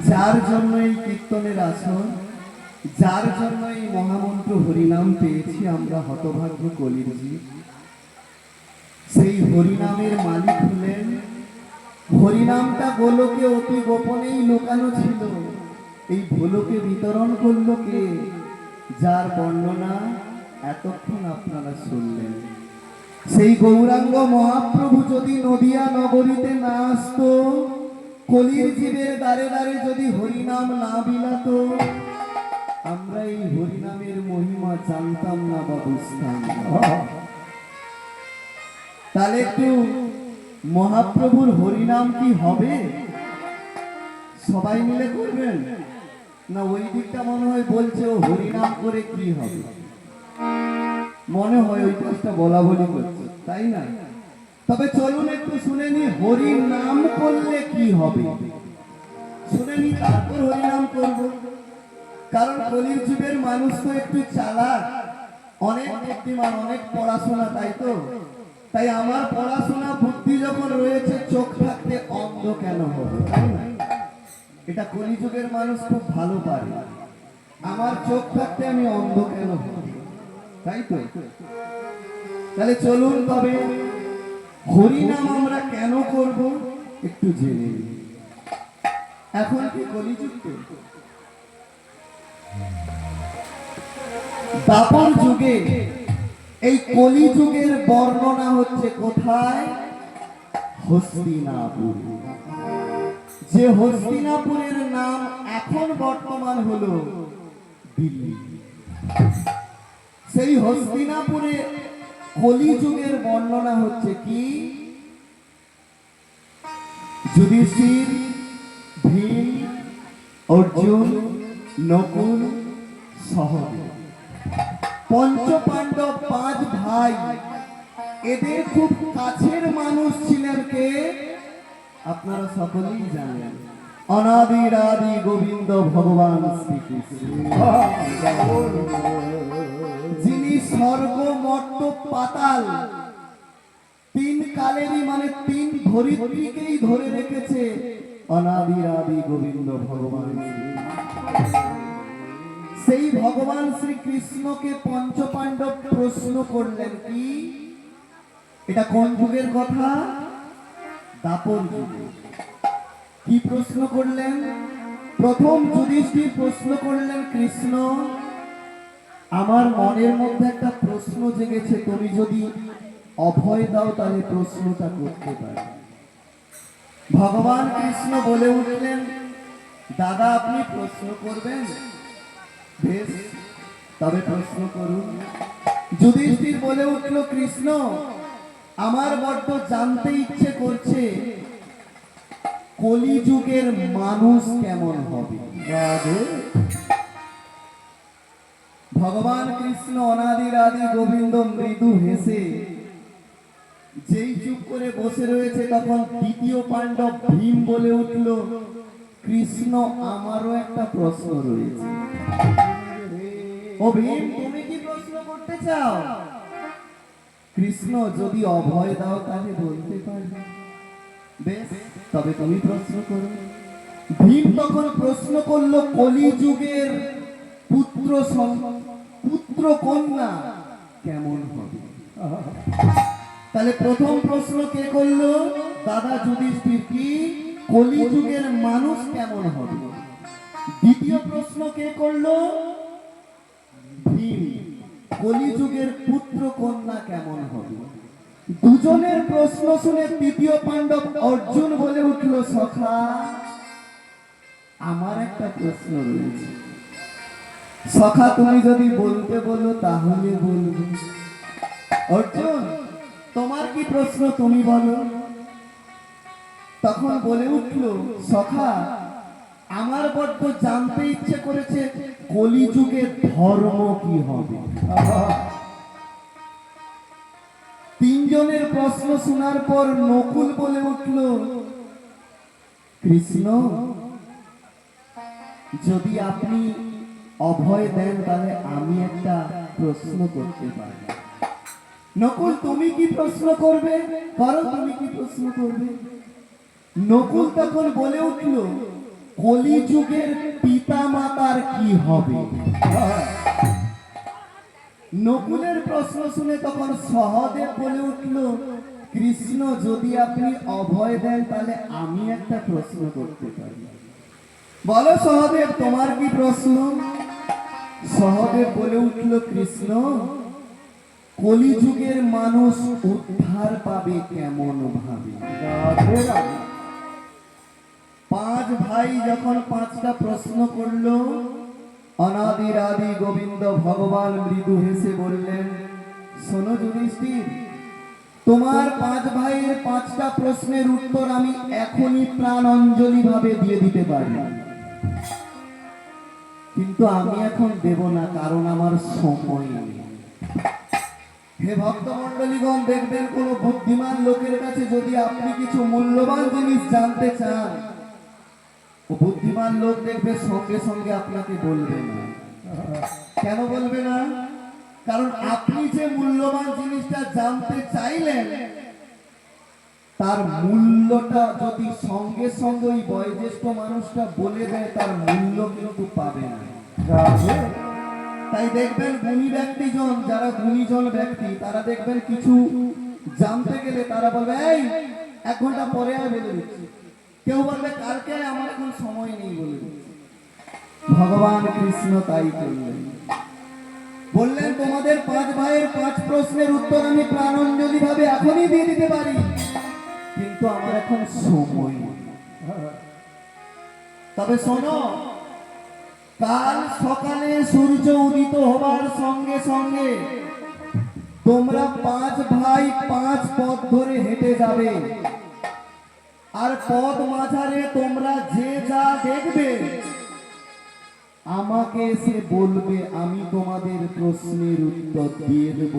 যার জন্য এই কীর্তনের আসন, যার জন্য এই মহামন্ত্র হরিনাম পেয়েছি আমরা হতভাগ্য কলির জীব, সেই হরিনামের মালিক হলেন। হরিনামটা গোলকে অতি গোপনেই লুকানো ছিল, এই ভোলকে বিতরণ করলো কে? যার বর্ণনা এতক্ষণ আপনারা শুনলেন। সেই গৌরাঙ্গ মহাপ্রভু যদি নদিয়া নগরীতে না আসতো, কলির জীবের দ্বারে দ্বারে যদি হরিনাম না বিলাতো, আমরা এই হরিনামের মহিমা জানতাম না বা বুঝতাম না। তাহলে একটু মহাপ্রভুর হরিনাম কি হবে? সবাই মিলে করবেন না? ওই দিকটা মনে হয় বলছে ও হরিনাম করে কি হবে, মনে হয় ওই কাজটা বলা বলি করছে, তাই না? তবে চলুন একটু শুনে নি হরির নাম করলে কি হবে। শুনে নি, তারপর হরিনাম করব। কারণ কলির যুগের মানুষ তো একটু চালাক, অনেক বুদ্ধিমান, অনেক পড়াশোনা, তাই তো? তাই আমার পড়াশোনা বুদ্ধি যখন রয়েছে, চোখ থাকতে অন্ধ কেন হবে, তাই না? এটা কলিযুগের মানুষ খুব ভালো পারে। আমার চোখ থাকতে আমি অন্ধ কেন হব, তাই তো? তাহলে চলুন তবে হরিনাম আমরা কেন করব একটু জেনে নিই। এখন কি কলিযুগ? দাপর যুগে এই কলিযুগের বর্ণনা হচ্ছে কোথায়? হস্তিনাপুর। যে হস্তিনাপুরের নাম এখন বর্তমান হলো দিল্লি। সেই হস্তিনাপুরে কলিযুগের বর্ণনা হচ্ছে কি? যুধিষ্ঠির, ভীম, অর্জুন, নকুল, সহদেব, পঞ্চপাণ্ডব, 5 ভাই। এদের খুব কাছের মানুষ ছিলেন কে? আপনারা সকলেই জানেন, অনাদির আদি গোবিন্দ ভগবান শ্রীকৃষ্ণ, যিনি স্বর্গ মর্ত পাতাল 3 কালেরই মানে 3 ধরিত্রীকেই ধরে রেখেছে অনাদির আদি গোবিন্দ ভগবান। সেই ভগবান শ্রীকৃষ্ণকে পঞ্চপাণ্ডব প্রশ্ন করলেন কি? এটা কোন যুগের কথা? দাপর যুগে। কি প্রশ্ন করলেন? প্রথম যুধিষ্ঠির প্রশ্ন করলেন, কৃষ্ণ আমার মনের মধ্যে একটা প্রশ্ন জেগেছে, তুমি যদি অভয় দাও তাহলে প্রশ্নটা করতে পারি। ভগবান কৃষ্ণ বলে উঠলেন, দাদা আপনি প্রশ্ন করবেন? বেশ, তবে প্রশ্ন করুন। যুধিষ্ঠির বলে উঠল, কৃষ্ণ আমার বড্ড জানতে ইচ্ছে করছে কলিযুগের মানুষ কেমন হবে। ভগবান কৃষ্ণ অনাদির আদি গোবিন্দ মৃদু হেসে যেই চুপ করে বসে রয়েছে, তখন দ্বিতীয় পাণ্ডব ভীম বলে উঠল, কৃষ্ণ আমারও একটা প্রশ্ন রয়েছে। ও ভীম, তুমি কি প্রশ্ন করতে চাও? কৃষ্ণ যদি অভয় দাও তাহলে বলতে পারবে। বেশ, তবে তুমি প্রশ্ন করো। ভীম তখন প্রশ্ন করল, কলিযুগের পুত্র কন্যা কেমন হবে? তাহলে প্রথম প্রশ্ন কে করলো? দাদা যুধিষ্ঠির, কি কলিযুগের মানুষ কেমন হবে? দ্বিতীয় প্রশ্ন কে করলো? ভীম, কলিযুগের পুত্র কন্যা কেমন হবে? দুজনের প্রশ্ন শুনে তৃতীয় পাণ্ডব অর্জুন বলে উঠল, সখা আমার একটা প্রশ্ন রয়েছে। সখা তুমি যদি বলতে বলো তাহলে বলবো। অর্জুন তোমার কি প্রশ্ন তুমি বলো। তখন বলে উঠল, সখা আমার বড্ড জানতে ইচ্ছে করেছে কলিযুগে ধর্ম কি হবে। তিনজনের প্রশ্ন শোনার পর নকুল বলে উঠল, কৃষ্ণ যদি আপনি অভয় দেন তাহলে আমি একটা প্রশ্ন করতে পারি। নকুল তুমি কি প্রশ্ন করবে? করো, তুমি কি প্রশ্ন করবে? নকুল তখন বলে উঠল, কলিযুগের পিতা মাতার কি হবে? নকুলের প্রশ্ন শুনে তখন সহদেব বলে উঠল, কৃষ্ণ যদি আপনি অভয় দেন তাহলে আমি একটা প্রশ্ন করতে পারি। বলো সহদেব, তোমার কি প্রশ্ন? সহদেব বলে উঠল, কৃষ্ণ, কলিযুগের মানুষ উদ্ধার পাবে কেমন ভাবে? পাঁচ ভাই যখন পাঁচটা প্রশ্ন করলো, অনাদির আদি গোবিন্দ ভগবান মৃদু হেসে বললেন, শোনো যুধিষ্ঠির, তোমার পাঁচ ভাইয়ের পাঁচটা প্রশ্নের উত্তর আমি এখনই প্রাণ অঞ্জলি ভাবে দিয়ে দিতে পারি, কিন্তু আমি এখন দেব না, কারণ আমার সময় নেই। হে ভক্তমণ্ডলীগণ, দেখবেন কোন বুদ্ধিমান লোকের কাছে যদি আপনি কিছু মূল্যবান জিনিস জানতে চান, ও বুদ্ধিমান লোক দেখবে সঙ্গে সঙ্গে আপনাকে বলবে না। কেন বলবে না? কারণ আপনি যে মূল্যবান জিনিসটা জানতে চাইলেন, তার মূল্যটা যদি সঙ্গে সঙ্গে ওই বয়োজ্যেষ্ঠ মানুষটা বলে দেয়, তার মূল্য কিন্তু পাবে না। তাই দেখবেন গুণী ব্যক্তিজন, যারা গুণীজন ব্যক্তি, তারা দেখবেন কিছু জানতে গেলে তারা বলবে, এই 1 ঘন্টা পরে আর বলে দিচ্ছি। কেউ বলবে কালকে, আমার এখন সময় নেই বলে দিচ্ছি। ভগবান কৃষ্ণ তাই করলেন, বললেন তোমাদের পাঁচ ভাইয়ের পাঁচ প্রশ্নের উত্তর আমি প্রাণাঞ্জলি ভাবে এখনই দিয়ে দিতে পারি, কিন্তু আমার এখন সময় নেই। তবে শোনো, কাল সকালে সূর্য উদিত হবার সঙ্গে সঙ্গে তোমরা পাঁচ ভাই 5 পথ ধরে হেঁটে যাবে, আর পথ মাঝারে তোমরা যে যা দেখবে আমাকে এসে বলবে, আমি তোমাদের প্রশ্নের উত্তর দিয়ে দেব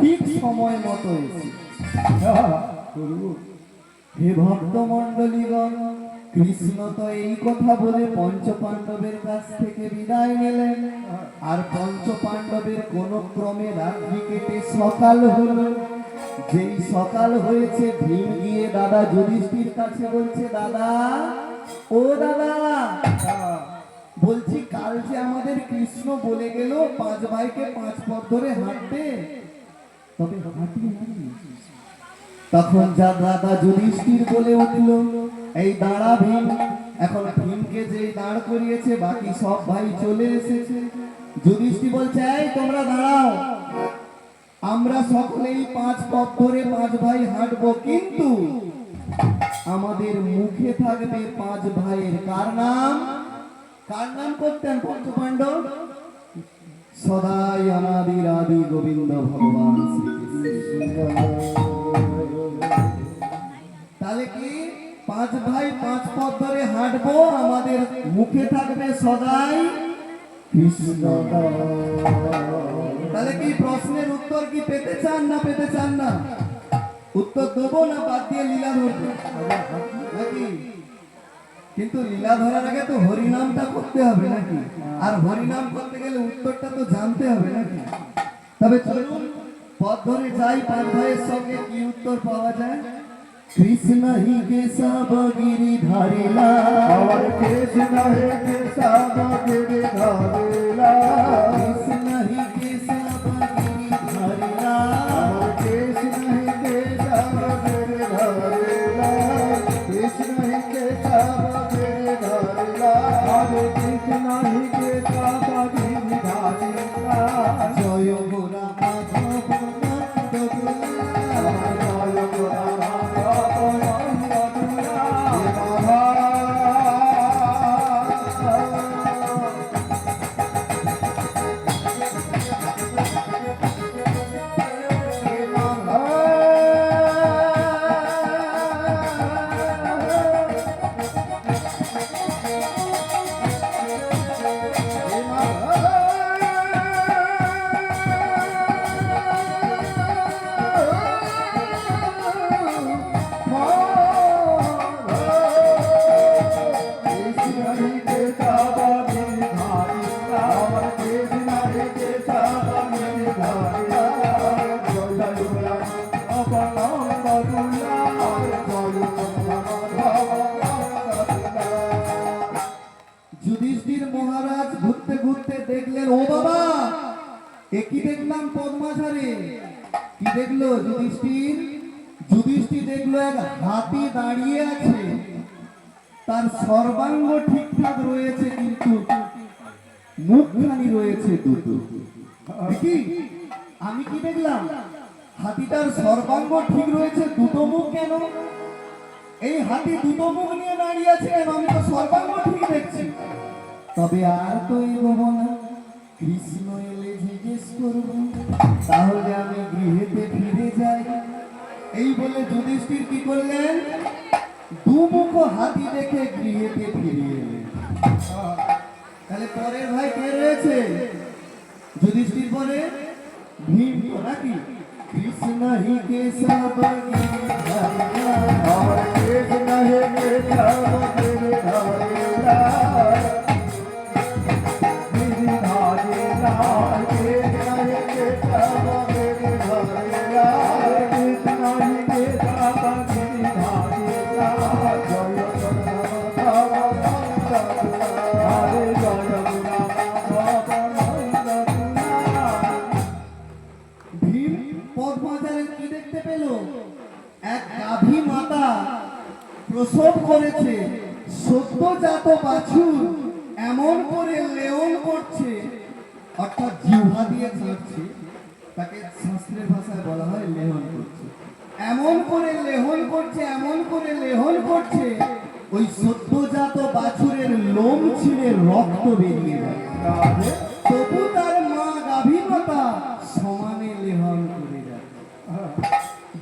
ঠিক সময় মতো এসে। হে ভক্তমণ্ডলীগণ, কৃষ্ণ তো এই কথা বলে পঞ্চপাণ্ডবের কাছ থেকে বিদায় নিলেন, আর পঞ্চপাণ্ডবের কোন ক্রমে রাত্রি কেটে সকাল হলো। যেই সকাল হয়েছে, ভীম গিয়ে দাদা যুধিষ্ঠির কাছে বলছে, দাদা, ও দাদা, বলছি কাল যে আমাদের কৃষ্ণ বলে গেল 5 ভাইকে 5 পথ ধরে হাঁটতে, তবে হাঁটি নাকি? তখন যা দাদা যুধিষ্ঠির বলে উঠল, এই দাঁড়া ভীম। এখন ভীমকে যে দাঁড় করিয়েছে, বাকি সব ভাই চলে এসেছে। যুধিষ্ঠির বলছে, এই তোমরা দাঁড়াও, আমরা সকলেই 5 পথ ধরে 5 ভাই হাঁটবো, কিন্তু আমাদের মুখে থাকবে 5 ভাইয়ের কার নাম? কার নাম করতেন পঞ্চপাণ্ডব? সদাই অনাদির আদি গোবিন্দ ভগবান শ্রীকৃষ্ণ। তাহলে কি 5 ভাই 5 পথ ধরে হাঁটবো, আমাদের মুখে থাকবে সদাই কৃষ্ণ। তাহলে কি প্রশ্নের উত্তর কি পেতে চান না পেতে চান না? উত্তর দেবো না বাদ দিয়ে লীলা ধরবো নাকি? কিন্তু লীলা ধরার আগে তো হরিনামটা করতে হবে নাকি? আর হরিনাম করতে গেলে উত্তরটা তো জানতে হবে নাকি? তবে চলুন পথ ধরে যাই, 5 ভাইয়ের সঙ্গে কি উত্তর পাওয়া যায়। কৃষ্ণ হি কেশব গিরিধারিলা, और कृष्ण हे केशव गिरिधारिला, কৃষ্ণ হি কেশব গিরিধারিলা, और कृष्ण हे केशव गिरिधारिला, कृष्ण हे केशव गिरिधारिला, और कृष्ण हे केशव गिरिधारिला, জয় গোরা মাধব নন্দ গোলা, जय गोरा माधव नंद गोला, দেখলেন, ও বাবা, একই দেখলাম পদ্মাঝারে। কি দেখলো যুধিষ্ঠির? যুধিষ্ঠির দেখলো এক হাতি দাঁড়িয়ে আছে, তার সর্বাঙ্গ ঠিকঠাক রয়েছে কিন্তু মুখখানি রয়েছে দুটো। কি আমি কি দেখলাম? হাতিটার সর্বাঙ্গ ঠিক রয়েছে, দুটো মুখ কেন? এই হাতি দুটো মুখ নিয়ে দাঁড়িয়ে আছে কেন? আমি তো সর্বাঙ্গ ঠিক দেখছি। তবে আর তো এগোবো না, কৃষ্ণ এলে জিজ্ঞেস করব, তাহলে আমি গৃহেতে ফিরে যাই। এই বলে যুধিষ্ঠির কি করলেন? দুমুখ হাতি দেখে গৃহেতে ফিরে এলেন। তাহলে পরের ভাই কে রয়েছে? যুধিষ্ঠির পরে ভীম তো নাকি? কৃষ্ণ হি কেশব और कृष्ण हे केशव गिरिधारी लाल गिरिधारी लाल कृष्ण हे केशव गिरिधारी लाल कृष्ण हे केशव गिरिधारी लाल जय हरे जय ভীম পদ্মাচারের কি দেখতে পেল? এক গাভী মাতা প্রসব করেছে, সদ্যজাত বাছুর এমন করে লেয়ন করছে, অর্থাৎ জিহ্বা দিয়ে ছাড়ছে, তাকে শাস্ত্রের ভাষায় বলা হয় লেহন করছে। এমন করে লেহন করছে, এমন করে লেহন করছে, ওই সদ্যজাত বাছুরের লোম ছিঁড়ে রক্ত বেরিয়ে যাচ্ছে। তবু তার মা গাভী মাতা সমানে লেহন করে যাচ্ছে।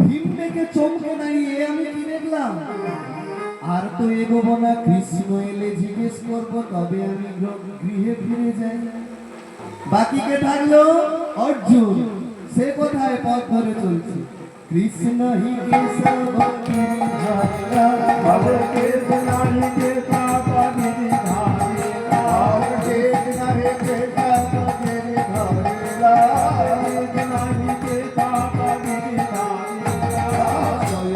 ভীম দেখে চমকে দাঁড়িয়ে, আমি কি দেখলাম? আর তো এগোবো না, কৃষ্ণ এলে জিজ্ঞেস করবো, তবে আমি গৃহে ফিরে যাই। বাকি কে থাকলো? অর্জুন। সে কোথায়? পথ ধরে চলছে। কৃষ্ণ হি কেশব গিরিধারী লাল। हरे कृष्ण हे केशव गिरिधारी लाल कृष्ण हे केशव गिरिधारी लाल कृष्ण हे केशव गिरिधारी लाल জয়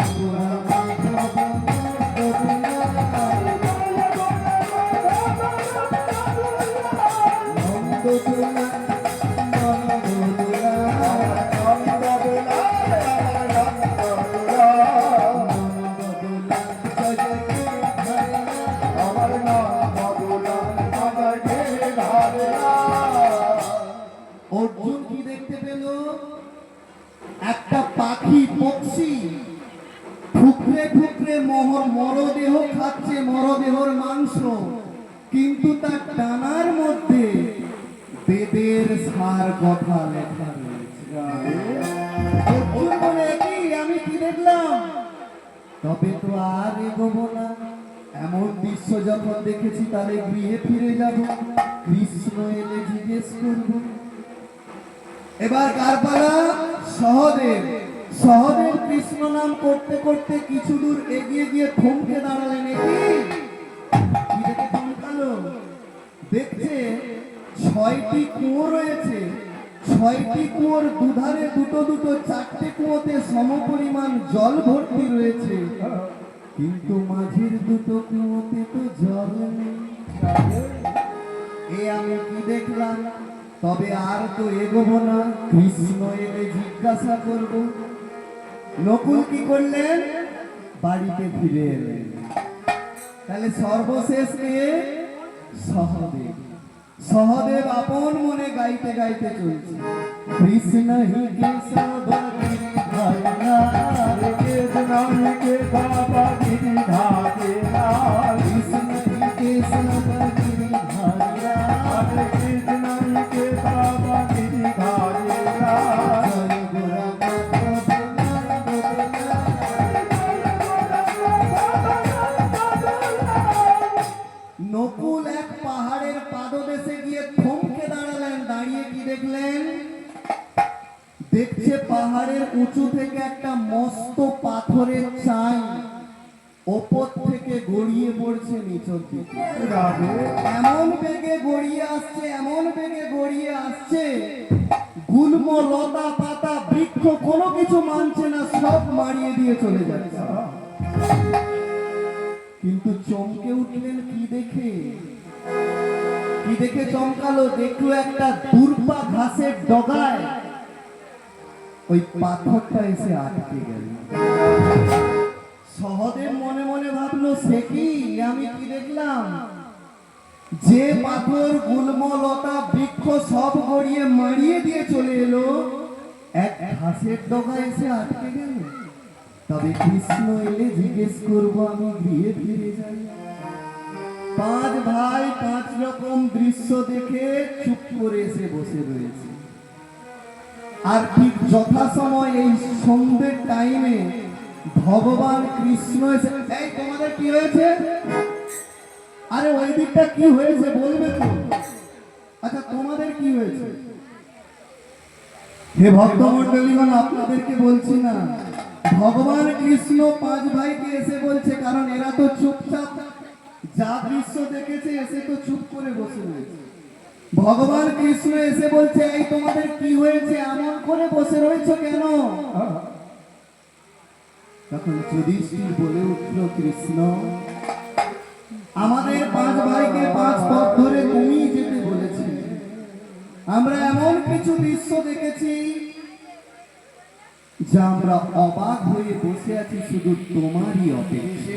অর্জুন কি দেখতে পেল? একটা পাখি, পক্ষী ঠুকরে ঠুকরে মরদেহ খাচ্ছে, মরদেহর মাংস, কিন্তু তার ডানার মধ্যে বেদের সার কথা লেখা রয়েছে। অর্জুন বলে, কি আমি কি দেখলাম? তবে তো আর এগোবো না, এমন দৃশ্য যখন দেখেছি তাহলে গৃহে ফিরে যাব, কৃষ্ণ এলে জিজ্ঞেস করব। এবার কার পালা? সহদেব। সহদেব কৃষ্ণ নাম করতে করতে কিছু দূর এগিয়ে গিয়ে থমকে দাঁড়ালেন। কি দেখে থমকালো? দেখছে 6টি কুয়ো রয়েছে, 6টি কুয়োর দুধারে দুটো দুটো 4টে কুয়োতে সমপরিমাণ জল ভর্তি রয়েছে, কিন্তু মাঝের দুটো কুয়োতে তো জল নেই। আমি কি দেখলাম? তবে আর তো এগোবো না, কৃষ্ণ এলে জিজ্ঞাসা করব। নকুল কি করলেন? বাড়িতে ফিরে এলেন। তাহলে সর্বশেষ কে? সহদেব। সহদেব আপন মনে গাইতে গাইতে চলছে, কৃষ্ণ হি কেশব গিরিধারী লাল कृष्ण हे केशव गिरिधारी लाल কৃষ্ণ হি কেশব গিরিধারী লাল। कृष्ण हे केशव गिरिधारी लाल জয় গোরা নকুল এক পাহাড়ের পাদদেশে গিয়ে থমকে দাঁড়ালেন। দাঁড়িয়ে কি দেখলেন? দেখছে পাহাড়ের উঁচু থেকে একটা মস্ত পাথরের চাই ওপর থেকে গড়িয়ে পড়ছে নিচের দিকে। এমন বেগে গড়িয়ে আসছে, এমন বেগে গড়িয়ে আসছে, গুল্ম লতা পাতা বৃক্ষ কোনো কিছু মানছে না, সব মারিয়ে দিয়ে চলে যাচ্ছে। কিন্তু চমকে উঠলেন কি দেখে? কি দেখে চমকালো? দেখলো একটা দুর্বা ঘাসের ডগায় ওই পাথরটা এসে আটকে গেল। সহদেব মনে মনে ভাবলো, সে কি, আমি কি দেখলাম? যে পাথর গুল্মলতা বৃক্ষ সব গড়িয়ে মারিয়ে দিয়ে চলে এলো, এক ঘাসের ডগায় এসে আটকে গেল। তবে কৃষ্ণ এলে জিজ্ঞেস করবো, আমি গৃহে ফিরে যাই। পাঁচ ভাই পাঁচ রকম দৃশ্য দেখে চুপ করে এসে বসে রয়েছে। আর ঠিক যথাসময় এই সন্ধ্যের টাইমে ভগবান কৃষ্ণ এসে, এই তোমাদের কি হয়েছে? আরে ওই দিকটা কি হয়েছে বলবে তো? আচ্ছা তোমাদের কি হয়েছে? হে ভক্তমণ্ডলীগণ, আপনাদেরকে বলছি না, ভগবান কৃষ্ণ পাঁচ ভাইকে এসে বলছে, কারণ এরা তো চুপচাপ যা দৃশ্য দেখেছে এসে তো চুপ করে বসে রয়েছে। ভগবান কৃষ্ণ এসে বলছে, এই তোমাদের কি হয়েছে, এমন করে বসে রয়েছে কেন? তখন যুধিষ্ঠির বলে উঠল, কৃষ্ণ, আমাদের পাঁচ ভাইকে পাঁচ পথ ধরে তুমি যেতে বলেছি। আমরা এমন কিছু দৃশ্য দেখেছি যা আমরা অবাক হয়ে বসে আছি শুধু তোমারই অপেক্ষা।